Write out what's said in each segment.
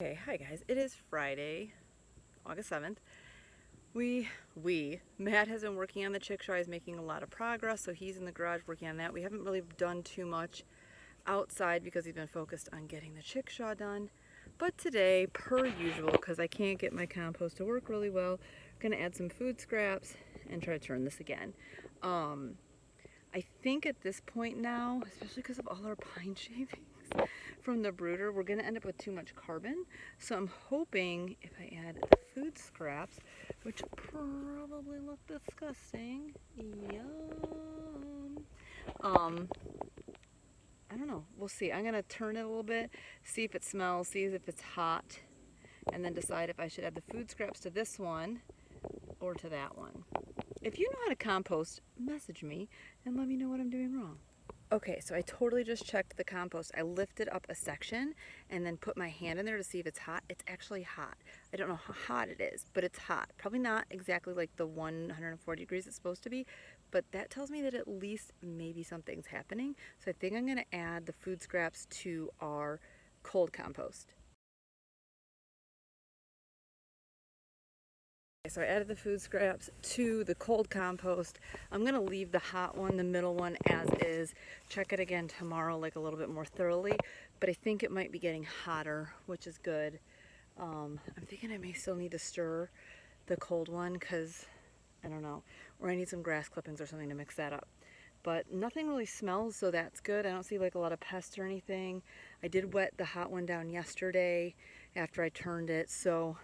Okay, hi guys. It is Friday, August 7th. Matt has been working on the Chickshaw. He's making a lot of progress, so he's in the garage working on that. We haven't really done too much outside because he's been focused on getting the Chickshaw done. But today, per usual, because I can't get my compost to work really well, I'm gonna add some food scraps and try to turn this again. I think at this point now, especially because of all our pine shavings from the brooder, we're going to end up with too much carbon. So I'm hoping if I add the food scraps, which probably look disgusting, yum. I don't know. We'll see. I'm going to turn it a little bit, see if it smells, see if it's hot, and then decide if I should add the food scraps to this one or to that one. If you know how to compost, message me and let me know what I'm doing wrong. Okay, so I totally just checked the compost. I lifted up a section and then put my hand in there to see if it's hot. It's actually hot. I don't know how hot it is, but it's hot. Probably not exactly like the 140 degrees it's supposed to be, but that tells me that at least maybe something's happening. So I think I'm gonna add the food scraps to our cold compost. So I added the food scraps to the cold compost. I'm gonna leave the hot one, the middle one, as is. Check it again tomorrow, like a little bit more thoroughly, but I think it might be getting hotter, which is good. I'm thinking I may still need to stir the cold one because I don't know, or I need some grass clippings or something to mix that up. But nothing really smells, so that's good. I don't see like a lot of pests or anything. I did wet the hot one down yesterday after I turned it, so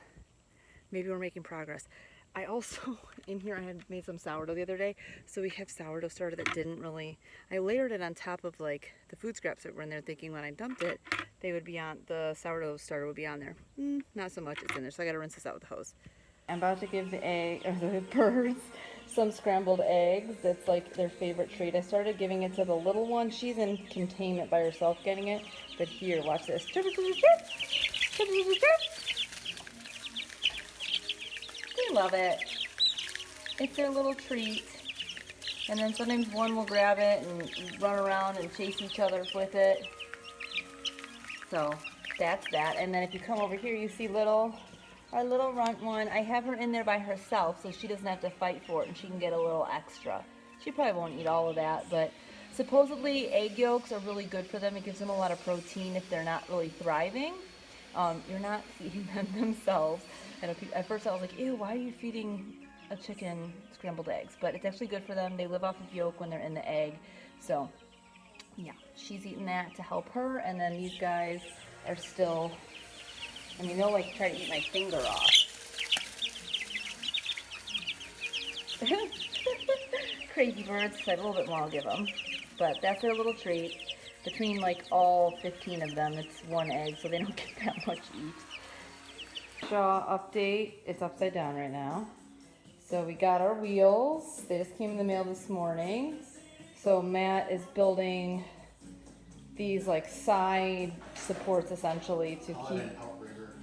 maybe we're making progress. I also, in here, I had made some sourdough the other day, so we have sourdough starter that didn't really, I layered it on top of like the food scraps that were in there, thinking when I dumped it, they would be on, the sourdough starter would be on there. Not so much, it's in there, so I gotta rinse this out with the hose. I'm about to give the birds some scrambled eggs. That's like their favorite treat. I started giving it to the little one. She's in containment by herself getting it, but here, watch this. They love it. It's their little treat. And then sometimes one will grab it and run around and chase each other with it. So that's that. And then if you come over here, you see our little runt one. I have her in there by herself so she doesn't have to fight for it and she can get a little extra. She probably won't eat all of that, but supposedly egg yolks are really good for them. It gives them a lot of protein if they're not really thriving. You're not feeding them themselves. And at first I was like, ew, why are you feeding a chicken scrambled eggs? But it's actually good for them. They live off of yolk when they're in the egg. So yeah, she's eating that to help her. And then these guys are still, I mean, they'll like try to eat my finger off. Crazy birds. So a little bit more I'll give them. But that's their little treat. Between like all 15 of them, it's one egg, so they don't get that much each. Shaw update, it's upside down right now. So we got our wheels. They just came in the mail this morning. So Matt is building these like side supports essentially to keep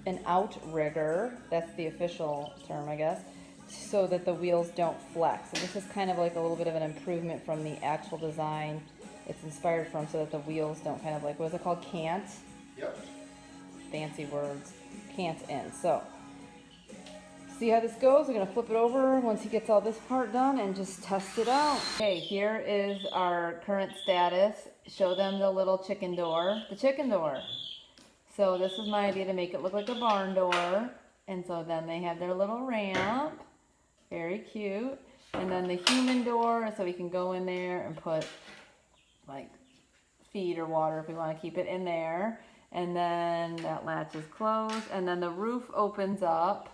an outrigger. That's the official term, I guess, so that the wheels don't flex. So this is kind of like a little bit of an improvement from the actual design it's inspired from, so that the wheels don't kind of like, what is it called, cant? Yep. Fancy words. Cant in. So see how this goes. We're gonna flip it over once he gets all this part done and just test it out. Okay, here is our current status. Show them the little chicken door. The chicken door. So this is my idea, to make it look like a barn door. And so then they have their little ramp. Very cute. And then the human door, so we can go in there and put like feed or water if we want to keep it in there. And then that latch is closed. And then the roof opens up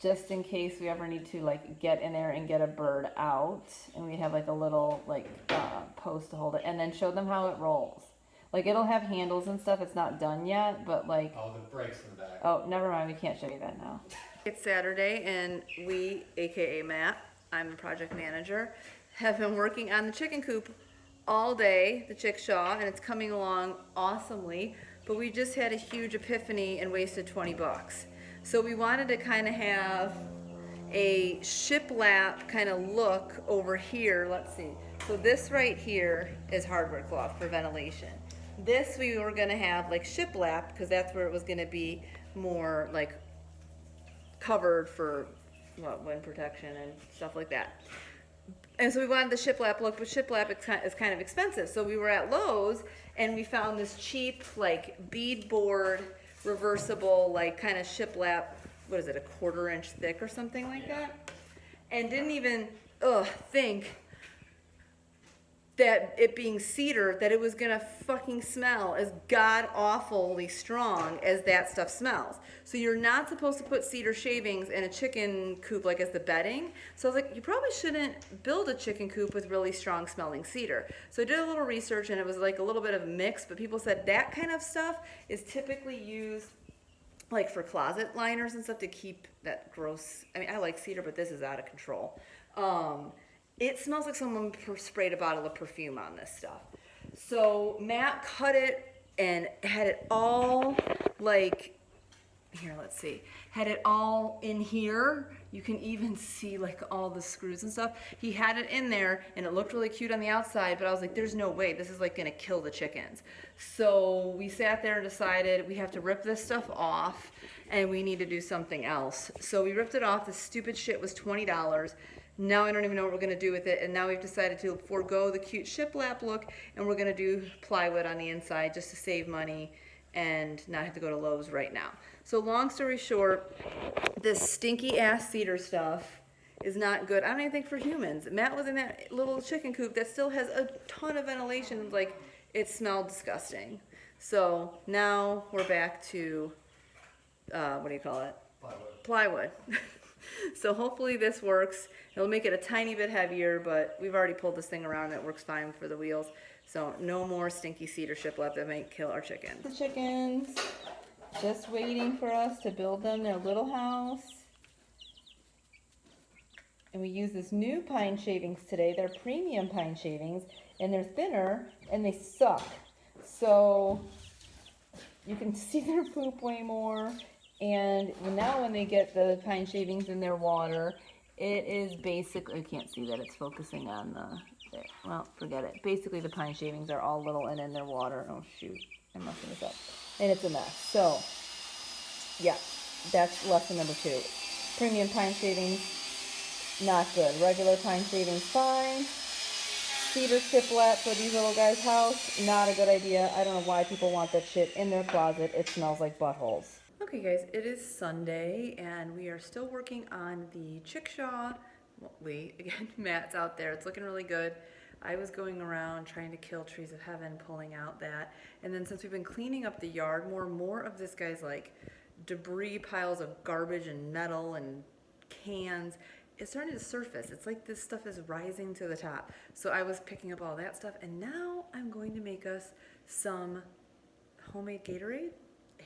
just in case we ever need to like get in there and get a bird out. And we have like a little like post to hold it. And then show them how it rolls. Like it'll have handles and stuff. It's not done yet, but like. Oh, the brakes in the back. Oh, never mind. We can't show you that now. It's Saturday and we, aka Matt, I'm the project manager, have been working on the chicken coop all day, the Chickshaw, and it's coming along awesomely. But we just had a huge epiphany and wasted 20 bucks. So we wanted to kind of have a shiplap kind of look over here. Let's see. So this right here is hardware cloth for ventilation. This we were going to have like shiplap because that's where it was going to be more like covered for wind protection and stuff like that. And so we wanted the shiplap look, but shiplap is kind of expensive. So we were at Lowe's and we found this cheap like beadboard reversible like kind of shiplap, what is it, a 1/4 inch thick or something like that, and didn't even think that it being cedar, that it was gonna fucking smell as god awfully strong as that stuff smells. So you're not supposed to put cedar shavings in a chicken coop like as the bedding. So I was like, you probably shouldn't build a chicken coop with really strong smelling cedar. So I did a little research and it was like a little bit of a mix, but people said that kind of stuff is typically used like for closet liners and stuff to keep that gross. I mean, I like cedar, but this is out of control. It smells like someone sprayed a bottle of perfume on this stuff. So Matt cut it and had it all like, here, let's see, had it all in here. You can even see like all the screws and stuff. He had it in there and it looked really cute on the outside, but I was like, there's no way, this is like gonna kill the chickens. So we sat there and decided we have to rip this stuff off and we need to do something else. So we ripped it off. The stupid shit was $20. Now I don't even know what we're gonna do with it, and now we've decided to forego the cute shiplap look, and we're gonna do plywood on the inside just to save money and not have to go to Lowe's right now. So long story short, this stinky ass cedar stuff is not good. I don't even think for humans. Matt was in that little chicken coop that still has a ton of ventilation. Like, it smelled disgusting. So now we're back to, what do you call it? Plywood. So hopefully this works. It'll make it a tiny bit heavier, but we've already pulled this thing around and it works fine for the wheels. So no more stinky cedar shiplap that might kill our chickens. The chickens just waiting for us to build them their little house. And we use this new pine shavings today. They're premium pine shavings and they're thinner and they suck. So you can see their poop way more. And now when they get the pine shavings in their water, it is basically, I can't see that, it's focusing on the, there. Well, forget it. Basically the pine shavings are all little and in their water. Oh shoot, I'm messing this up. And it's a mess. So, yeah, that's lesson number 2. Premium pine shavings, not good. Regular pine shavings, fine. Cedar shiplap for these little guys' house, not a good idea. I don't know why people want that shit in their closet. It smells like buttholes. Okay guys, it is Sunday and we are still working on the Chickshaw. Well, again, Matt's out there. It's looking really good. I was going around trying to kill trees of heaven, pulling out that. And then since we've been cleaning up the yard more of this guy's like debris piles of garbage and metal and cans, it's starting to surface. It's like this stuff is rising to the top. So I was picking up all that stuff and now I'm going to make us some homemade Gatorade.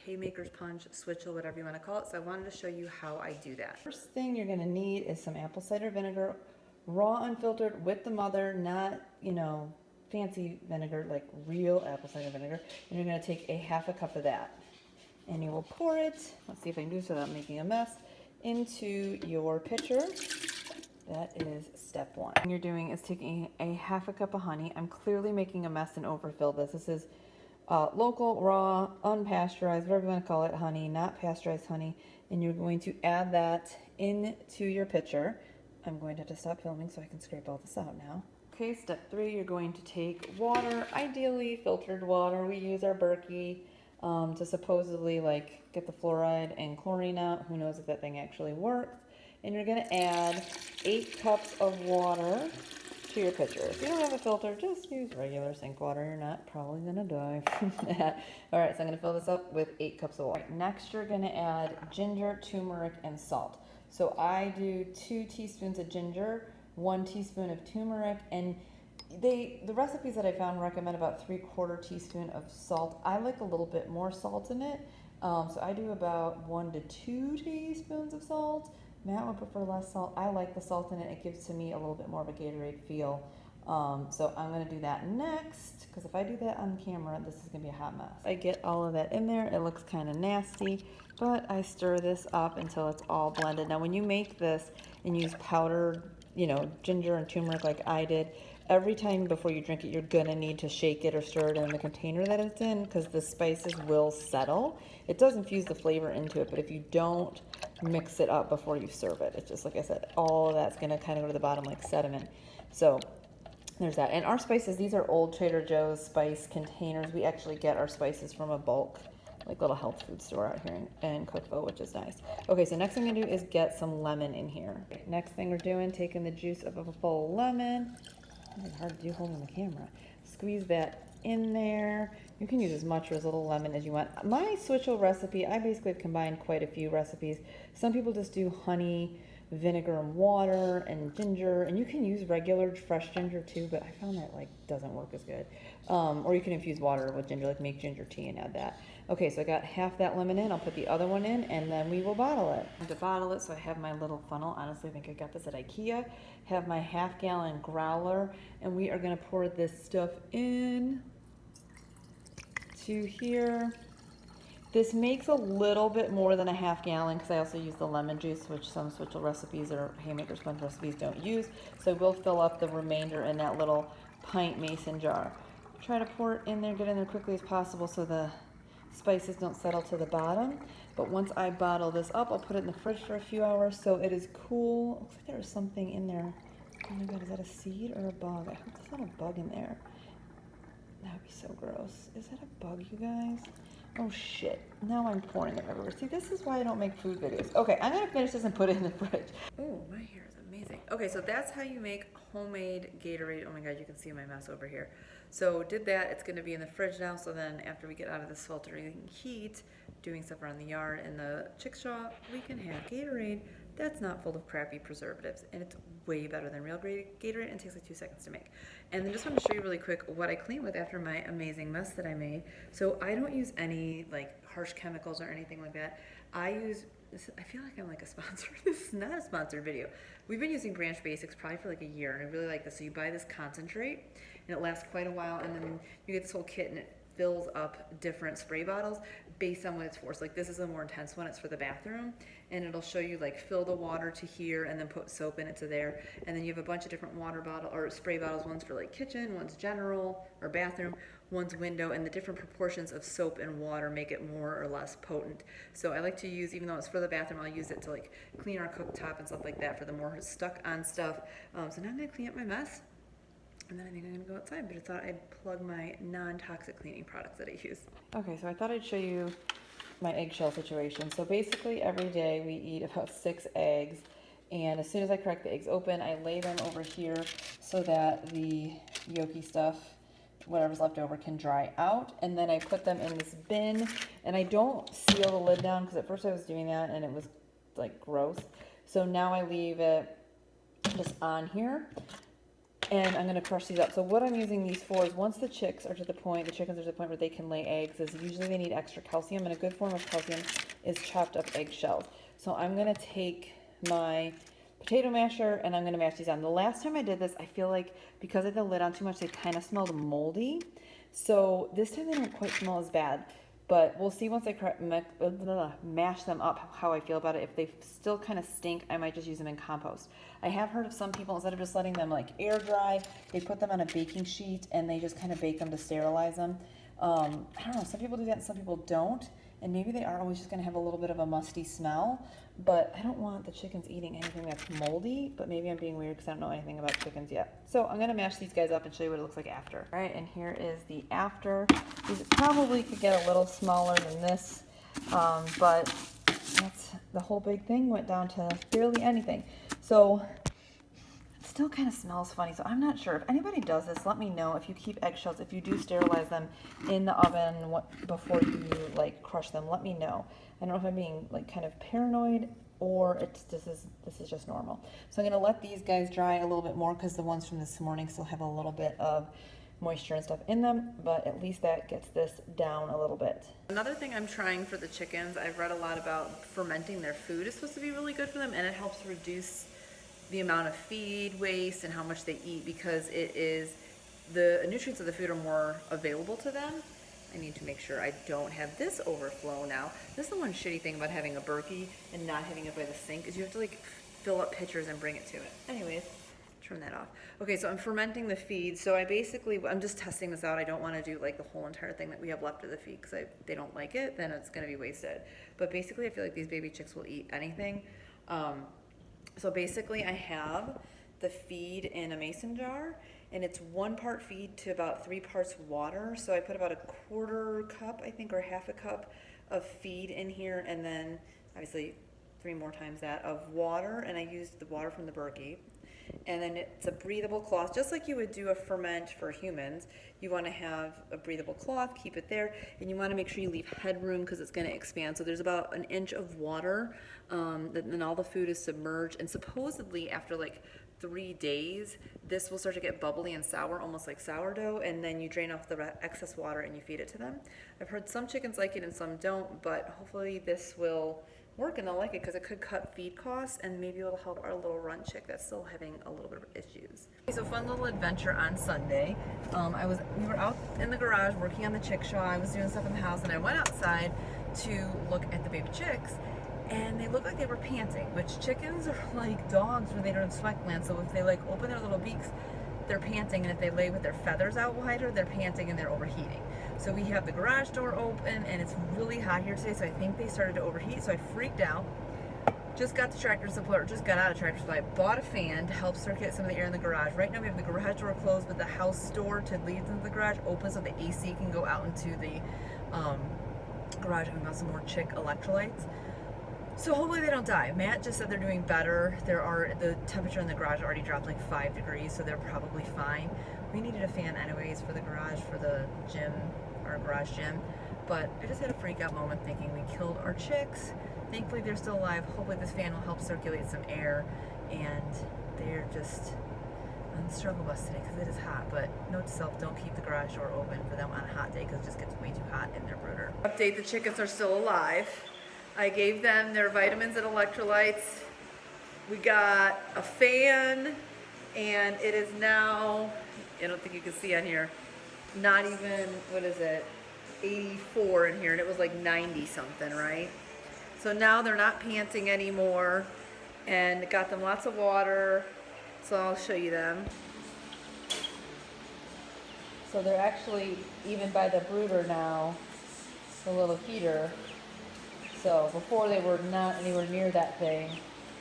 Haymaker's punch, switchel, whatever you want to call it. So I wanted to show you how I do that. First thing you're going to need is some apple cider vinegar, raw unfiltered with the mother, not, you know, fancy vinegar, like real apple cider vinegar. And you're going to take a 1/2 cup of that. And you will pour it, let's see if I can do this without making a mess, into your pitcher. That is step 1. What you're doing is taking a 1/2 cup of honey. I'm clearly making a mess and overfill this. This is local, raw, unpasteurized, whatever you want to call it, honey, not pasteurized honey, and you're going to add that into your pitcher. I'm going to have to stop filming so I can scrape all this out now. Okay, step 3, you're going to take water, ideally filtered water. We use our Berkey to supposedly like get the fluoride and chlorine out. Who knows if that thing actually works. And you're going to add 8 cups of water to your pitcher. If you don't have a filter, just use regular sink water. You're not probably gonna die from that. All right, so I'm gonna fill this up with 8 cups of water. Right, next, you're gonna add ginger, turmeric, and salt. So I do 2 teaspoons of ginger, 1 teaspoon of turmeric, and the recipes that I found recommend about 3/4 teaspoon of salt. I like a little bit more salt in it, so I do about 1 to 2 teaspoons of salt. Matt would prefer less salt. I like the salt in it. It gives to me a little bit more of a Gatorade feel. So I'm going to do that next, because if I do that on camera, this is going to be a hot mess. I get all of that in there. It looks kind of nasty, but I stir this up until it's all blended. Now, when you make this and use powdered, you know, ginger and turmeric like I did, Every time before you drink it, you're gonna need to shake it or stir it in the container that it's in because the spices will settle. It does infuse the flavor into it, but if you don't mix it up before you serve it, it's just like I said, all of that's gonna kind of go to the bottom like sediment. So there's that. And our spices, these are old Trader Joe's spice containers. We actually get our spices from a bulk, like little health food store out here in Cookville, which is nice. Okay, so next thing I'm gonna do is get some lemon in here. Next thing we're doing, taking the juice of a full lemon. It's hard to do holding the camera. Squeeze that in there. You can use as much or as little lemon as you want. My Switchel recipe, I basically have combined quite a few recipes. Some people just do honey, vinegar and water and ginger, and you can use regular fresh ginger too, but I found that like doesn't work as good. Or you can infuse water with ginger, like make ginger tea and add that. Okay, so I got half that lemon in. I'll put the other one in, and then we will bottle it. To bottle it, so I have my little funnel. Honestly, I think I got this at IKEA. Have my half-gallon growler, and we are gonna pour this stuff in to here. This makes a little bit more than a half gallon because I also use the lemon juice, which some Switchel recipes or Haymaker Sponge recipes don't use. So I will fill up the remainder in that little pint mason jar. Try to pour it in there, get in there quickly as possible so the spices don't settle to the bottom. But once I bottle this up, I'll put it in the fridge for a few hours so it is cool. Looks like there's something in there. Oh my God, is that a seed or a bug? I hope there's not a bug in there. That would be so gross. Is that a bug, you guys? Oh shit, now I'm pouring it everywhere. See, this is why I don't make food videos. Okay, I'm gonna finish this and put it in the fridge. Oh, my hair is amazing. Okay, so that's how you make homemade Gatorade. Oh my God, you can see my mess over here. So did that, it's gonna be in the fridge now, so then after we get out of this sweltering heat, doing stuff around the yard in the Chickshaw, we can have Gatorade that's not full of crappy preservatives, and it's way better than real Gatorade, and it takes like 2 seconds to make. And then just want to show you really quick what I clean with after my amazing mess that I made. So I don't use any like harsh chemicals or anything like that. I use, I feel like I'm like a sponsor. This is not a sponsored video. We've been using Branch Basics probably for like a year, and I really like this. So you buy this concentrate, and it lasts quite a while, and then you get this whole kit, and it fills up different spray bottles based on what it's for. So like this is a more intense one, it's for the bathroom, and it'll show you like fill the water to here and then put soap in it to there. And then you have a bunch of different water bottle or spray bottles, one's for like kitchen, one's general or bathroom, one's window, and the different proportions of soap and water make it more or less potent. So I like to use, even though it's for the bathroom, I'll use it to like clean our cooktop and stuff like that for the more stuck on stuff. So now I'm gonna clean up my mess. And then I think I'm gonna go outside, but I thought I'd plug my non-toxic cleaning products that I use. Okay, so I thought I'd show you my eggshell situation. So basically every day we eat about 6 eggs, and as soon as I crack the eggs open, I lay them over here so that the yolky stuff, whatever's left over, can dry out. And then I put them in this bin, and I don't seal the lid down because at first I was doing that and it was like gross. So now I leave it just on here. And I'm going to crush these up. So what I'm using these for is once the chicks are to the point, the chickens are to the point where they can lay eggs, is usually they need extra calcium, and a good form of calcium is chopped up eggshells. So I'm going to take my potato masher and I'm going to mash these on. The last time I did this, I feel like because I had the lid on too much, they kind of smelled moldy. So this time they don't quite smell as bad. But we'll see once I mash them up how I feel about it. If they still kind of stink, I might just use them in compost. I have heard of some people, instead of just letting them like air dry, they put them on a baking sheet and they just kind of bake them to sterilize them. I don't know, some people do that and some people don't. And maybe they are always just going to have a little bit of a musty smell. But I don't want the chickens eating anything that's moldy. But maybe I'm being weird because I don't know anything about chickens yet. So I'm going to mash these guys up and show you what it looks like after. All right, and here is the after. These probably could get a little smaller than this. But that's the whole big thing went down to barely anything. So it still kind of smells funny. So I'm not sure. If anybody does this, let me know. If you keep eggshells, if you do sterilize them in the oven before you like crush them, let me know. I don't know if I'm being like kind of paranoid or this is just normal. So I'm going to let these guys dry a little bit more because the ones from this morning still have a little bit of moisture and stuff in them, but at least that gets this down a little bit. Another thing I'm trying for the chickens, I've read a lot about fermenting their food. It's supposed to be really good for them, and it helps reduce the amount of feed waste and how much they eat because the nutrients of the food are more available to them. I need to make sure I don't have this overflow now. This is the one shitty thing about having a Berkey and not having it by the sink is you have to like fill up pitchers and bring it to it. Anyways, turn that off. Okay, so I'm fermenting the feed. So I'm just testing this out. I don't want to do like the whole entire thing that we have left of the feed because they don't like it, then it's going to be wasted. But basically I feel like these baby chicks will eat anything. So basically I have the feed in a mason jar, and it's 1 part feed to about 3 parts water. So I put about a 1/4 cup, I think, or half a cup of feed in here, and then obviously 3 more times that of water, and I used the water from the Berkey. And then it's a breathable cloth, just like you would do a ferment for humans. You want to have a breathable cloth, keep it there, and you want to make sure you leave headroom because it's going to expand. So there's about 1 inch of water, then all the food is submerged, and supposedly after like 3 days, this will start to get bubbly and sour, almost like sourdough, and then you drain off the excess water and you feed it to them. I've heard some chickens like it and some don't, but hopefully this will work and they'll like it because it could cut feed costs, and maybe it'll help our little run chick that's still having a little bit of issues. Okay, so fun little adventure on Sunday. We were out in the garage working on the Chickshaw. I was doing stuff in the house, and I went outside to look at the baby chicks, and they looked like they were panting, which chickens are like dogs when they don't have sweat glands. So if they like open their little beaks, they're panting, and if they lay with their feathers out wider, they're panting and they're overheating. So we have the garage door open, and it's really hot here today, so I think they started to overheat, so I freaked out. Just got the Tractor Supply, or just got out of Tractor Supply, bought a fan to help circulate some of the air in the garage. Right now we have the garage door closed, but the house door to lead into the garage open so the AC can go out into the garage, and we got some more chick electrolytes. So hopefully they don't die. Matt just said they're doing better. The temperature in the garage already dropped like 5 degrees, so they're probably fine. We needed a fan anyways for the garage, for the gym, our garage gym. But I just had a freak out moment thinking we killed our chicks. Thankfully they're still alive. Hopefully this fan will help circulate some air, and they're just on the struggle bus today because it is hot. But note to self, don't keep the garage door open for them on a hot day because it just gets way too hot in their brooder. Update, the chickens are still alive. I gave them their vitamins and electrolytes. We got a fan, and it is now, I don't think you can see on here, not even, 84 in here, and it was like 90 something, right? So now they're not panting anymore, and got them lots of water, so I'll show you them. So they're actually even by the brooder now, the little heater. So before they were not anywhere near that thing.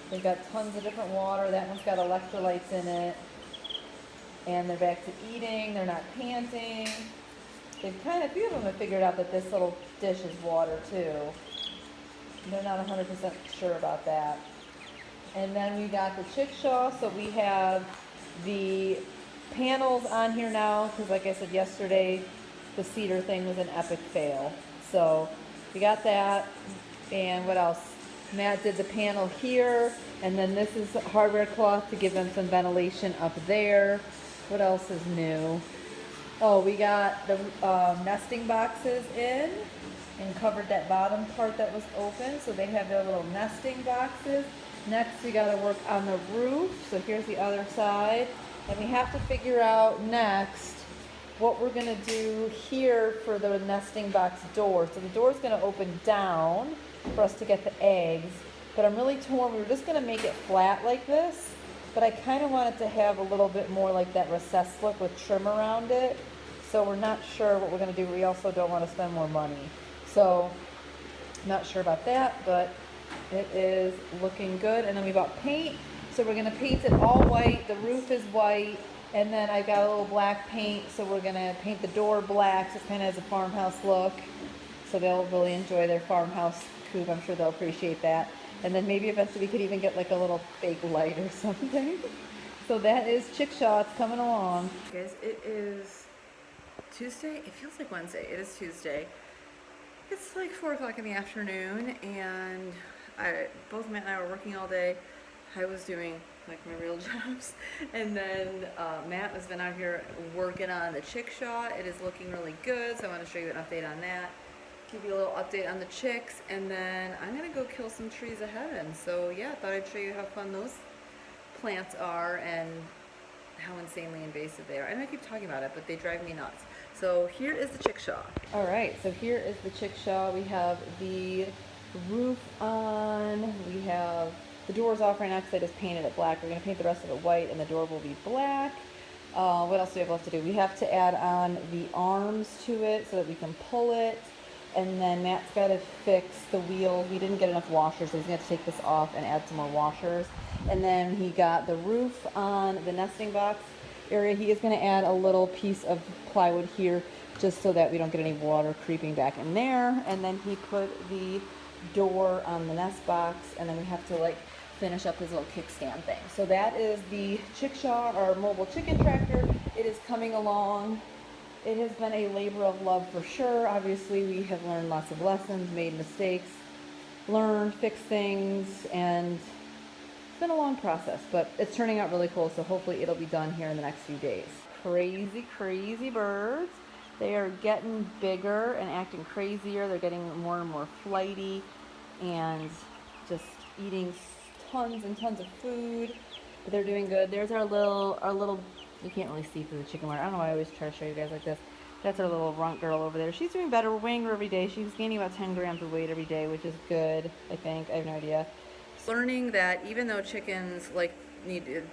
They've got tons of different water. That one's got electrolytes in it. And they're back to eating. They're not panting. A few of them have figured out that this little dish is water too. They're not 100% sure about that. And then we got the Chickshaw. So we have the panels on here now because like I said yesterday, the cedar thing was an epic fail. So we got that. And what else? Matt did the panel here, and then this is hardware cloth to give them some ventilation up there. What else is new? Oh, we got the nesting boxes in and covered that bottom part that was open, so they have their little nesting boxes. Next, we got to work on the roof, so here's the other side. And we have to figure out next what we're going to do here for the nesting box door. So the door is going to open down for us to get the eggs, but I'm really torn. We were just going to make it flat like this, but I kind of want it to have a little bit more like that recessed look with trim around it, so we're not sure what we're going to do. We also don't want to spend more money, so not sure about that, but it is looking good. And then we bought paint, so we're going to paint it all white. The roof is white, and then I got a little black paint, so we're going to paint the door black so it kind of has a farmhouse look, so they'll really enjoy their farmhouse coop. I'm sure they'll appreciate that. And then maybe eventually we could even get like a little fake light or something. So that is Chickshaw. It's coming along. Guys, it is Tuesday. It feels like Wednesday. It is Tuesday. It's like 4 o'clock in the afternoon, and both Matt and I were working all day. I was doing like my real jobs, and then Matt has been out here working on the Chickshaw. It is looking really good, so I want to show you an update on that. Give you a little update on the chicks, and then I'm gonna go kill some trees of heaven. So yeah, I thought I'd show you how fun those plants are and how insanely invasive they are. I know I keep talking about it, but they drive me nuts. So here is the Chickshaw. All right, so here is the Chickshaw. We have the roof on. We have The door's off right now because I just painted it black. We're going to paint the rest of it white and the door will be black. What else do we have left to do? We have to add on the arms to it so that we can pull it. And then Matt's got to fix the wheels. We didn't get enough washers, so he's going to take this off and add some more washers. And then he got the roof on the nesting box area. He is going to add a little piece of plywood here just so that we don't get any water creeping back in there. And then he put the door on the nest box, and then we have to like finish up his little kickstand thing. So that is the Chickshaw, our mobile chicken tractor. It is coming along. It has been a labor of love for sure. Obviously, we have learned lots of lessons, made mistakes, learned, fixed things, and it's been a long process, but it's turning out really cool, so hopefully it'll be done here in the next few days. Crazy, crazy birds. They are getting bigger and acting crazier. They're getting more and more flighty and just eating tons and tons of food, but they're doing good. There's our little, you can't really see through the chicken wire. I don't know why I always try to show you guys like this. That's our little runt girl over there. She's doing better. We're weighing her every day. She's gaining about 10 grams of weight every day, which is good, I think. I have no idea. Learning that even though chickens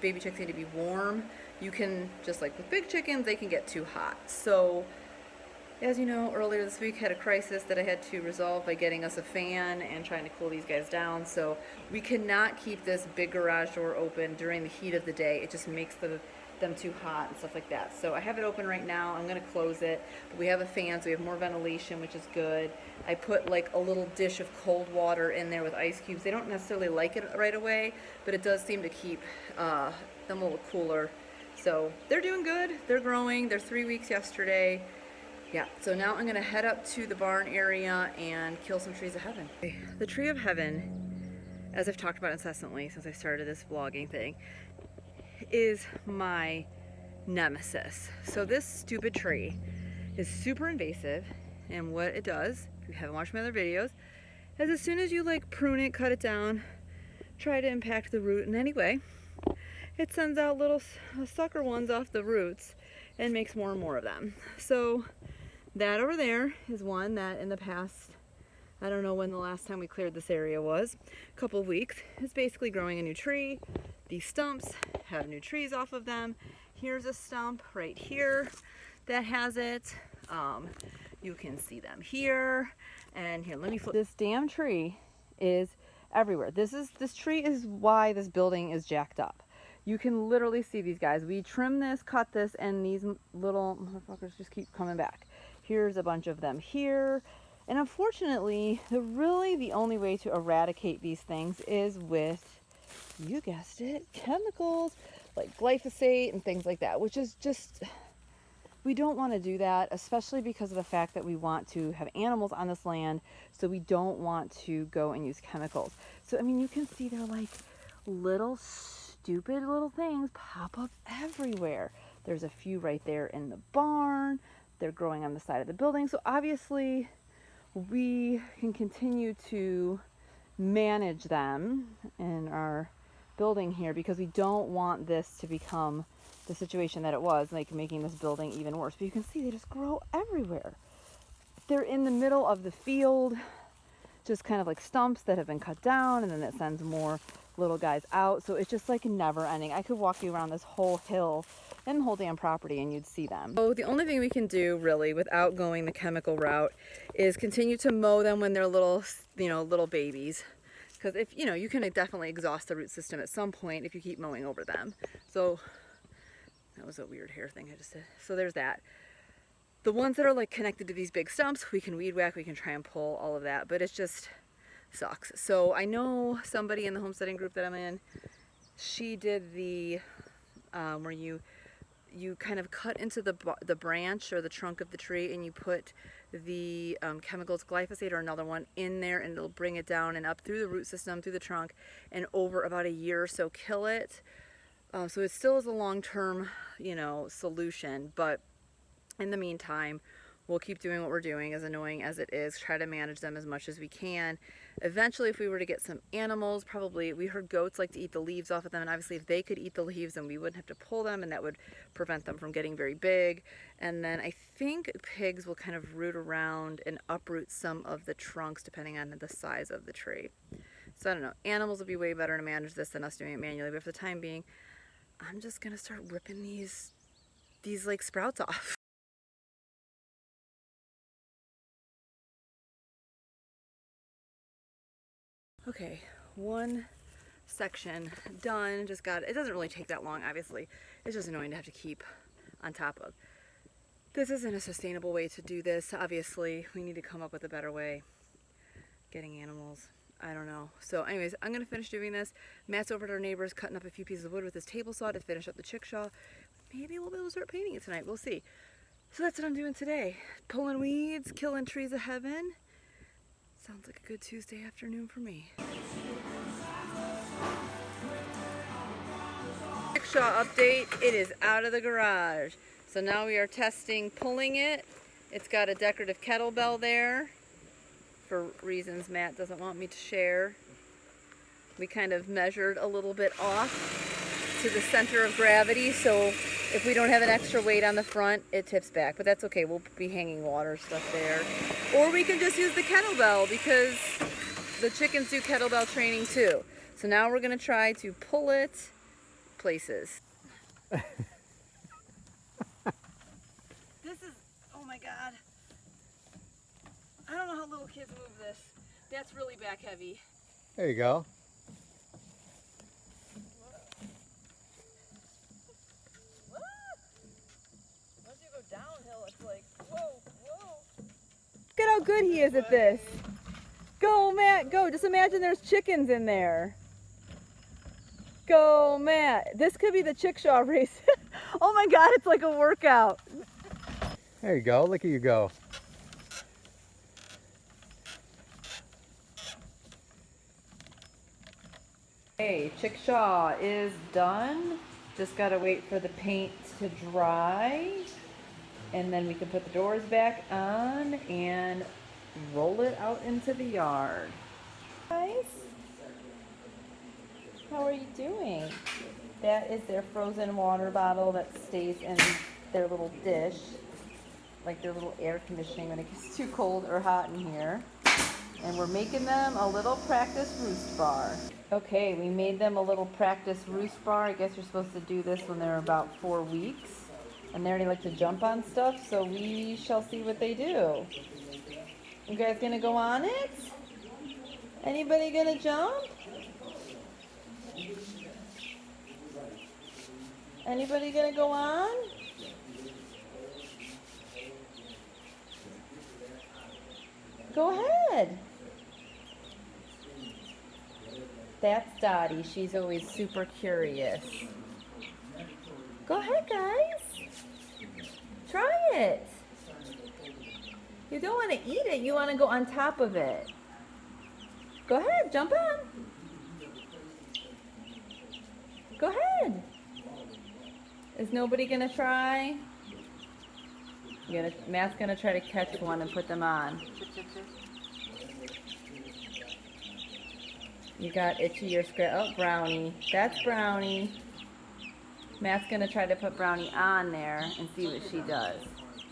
baby chicks need to be warm, you can, just like with big chickens, they can get too hot. So as you know, earlier this week had a crisis that I had to resolve by getting us a fan and trying to cool these guys down. So we cannot keep this big garage door open during the heat of the day. It just makes them too hot and stuff like that. So I have it open right now. I'm going to close it. But we have a fan, so we have more ventilation, which is good. I put like a little dish of cold water in there with ice cubes. They don't necessarily like it right away, but it does seem to keep them a little cooler. So they're doing good. They're growing. They're 3 weeks yesterday. Yeah, so now I'm going to head up to the barn area and kill some trees of heaven. The tree of heaven, as I've talked about incessantly since I started this vlogging thing, is my nemesis. So this stupid tree is super invasive, and what it does, if you haven't watched my other videos, is as soon as you like prune it, cut it down, try to impact the root in any way, it sends out little sucker ones off the roots and makes more and more of them. So that over there is one that in the past, I don't know when the last time we cleared this area was, a couple of weeks, is basically growing a new tree. These stumps have new trees off of them. Here's a stump right here that has it. You can see them here and here. Let me flip. This damn tree is everywhere. This tree is why this building is jacked up. You can literally see these guys. We trim this, cut this, and these little motherfuckers just keep coming back. Here's a bunch of them here. And unfortunately, the only way to eradicate these things is with, you guessed it, chemicals like glyphosate and things like that, which is just, we don't want to do that, especially because of the fact that we want to have animals on this land, so we don't want to go and use chemicals. So, I mean, you can see they're like little stupid little things pop up everywhere. There's a few right there in the barn. They're growing on the side of the building. So obviously we can continue to manage them in our building here because we don't want this to become the situation that it was, like making this building even worse. But you can see they just grow everywhere. They're in the middle of the field, just kind of like stumps that have been cut down, and then it sends more little guys out. So it's just like never ending. I could walk you around this whole hill and the whole damn property and you'd see them. So the only thing we can do really without going the chemical route is continue to mow them when they're little, little babies. Because if, you can definitely exhaust the root system at some point if you keep mowing over them. So that was a weird hair thing I just did. So there's that. The ones that are like connected to these big stumps, we can weed whack, we can try and pull all of that, but it's just sucks. So I know somebody in the homesteading group that I'm in, she did the where you kind of cut into the branch or the trunk of the tree and you put the chemicals, glyphosate or another one, in there, and it'll bring it down and up through the root system, through the trunk, and over about a year or so kill it. So it still is a long-term, solution, but in the meantime, we'll keep doing what we're doing, as annoying as it is, try to manage them as much as we can. Eventually, if we were to get some animals, probably, we heard goats like to eat the leaves off of them, and obviously if they could eat the leaves, then we wouldn't have to pull them, and that would prevent them from getting very big. And then I think pigs will kind of root around and uproot some of the trunks depending on the size of the tree. So I don't know. Animals would be way better to manage this than us doing it manually. But for the time being, I'm just gonna start ripping these like sprouts off. Okay, one section done. Just got it. Doesn't really take that long, obviously. It's just annoying to have to keep on top of. This isn't a sustainable way to do this. Obviously, we need to come up with a better way. Getting animals, I don't know. So anyways, I'm gonna finish doing this. Matt's over at our neighbor's cutting up a few pieces of wood with his table saw to finish up the chickshaw. Maybe we'll be able to start painting it tonight. We'll see. So that's what I'm doing today. Pulling weeds, killing trees of heaven. Sounds like a good Tuesday afternoon for me. Chickshaw update. It is out of the garage. So now we are testing pulling it. It's got a decorative kettlebell there for reasons Matt doesn't want me to share. We kind of measured a little bit off to the center of gravity, so if we don't have an extra weight on the front, it tips back, but that's okay. We'll be hanging water stuff there. Or we can just use the kettlebell because the chickens do kettlebell training too. So now we're gonna try to pull it places. This is, oh my God. I don't know how little kids move this. That's really back heavy. There you go. Once you go downhill, it's like, whoa, whoa. Look at how good he is at this. Go, Matt, go. Just imagine there's chickens in there. Go, Matt. This could be the Chickshaw race. Oh my God, it's like a workout. There you go. Look at you go. Okay, Chickshaw is done. Just gotta wait for the paint to dry. And then we can put the doors back on and roll it out into the yard. Guys, how are you doing? That is their frozen water bottle that stays in their little dish, like their little air conditioning when it gets too cold or hot in here. And we're making them a little practice roost bar. Okay, we made them a little practice roost bar. I guess you're supposed to do this when they're about 4 weeks. And they already like to jump on stuff, so we shall see what they do. You guys gonna go on it? Anybody gonna jump? Anybody gonna go on? Go ahead. That's Dottie. She's always super curious. Go ahead, guys. Try it. You don't want to eat it. You want to go on top of it. Go ahead. Jump on. Go ahead. Is nobody going to try? Matt's going to try to catch one and put them on. You got itchy or scratch. Oh, Brownie. That's Brownie. Matt's gonna try to put Brownie on there and see what she does.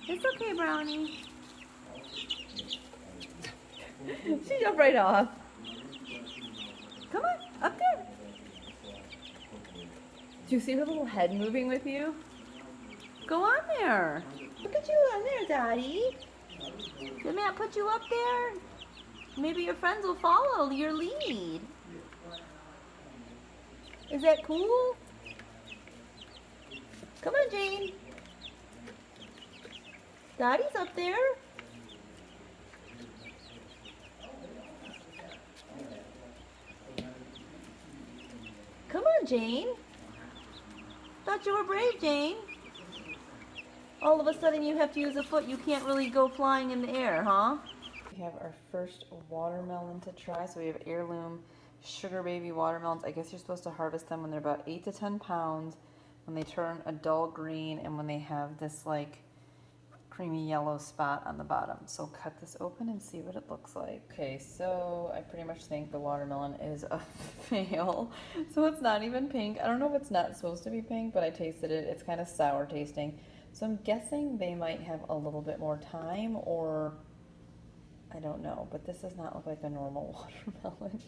It's okay, Brownie. She jumped right off. Come on, up there. Do you see her little head moving with you? Go on there. Look at you on there, Daddy. Did Matt put you up there? Maybe your friends will follow your lead. Is that cool? Come on, Jane. Daddy's up there. Come on, Jane. Thought you were brave, Jane. All of a sudden you have to use a foot. You can't really go flying in the air, huh? We have our first watermelon to try. So we have heirloom sugar baby watermelons. I guess you're supposed to harvest them when they're about 8 to 10 pounds, when they turn a dull green, and when they have this like creamy yellow spot on the bottom. So cut this open and see what it looks like. Okay, so I pretty much think the watermelon is a fail. So it's not even pink. I don't know if it's not supposed to be pink, but I tasted it. It's kind of sour tasting. So I'm guessing they might have a little bit more time, or I don't know, but this does not look like a normal watermelon.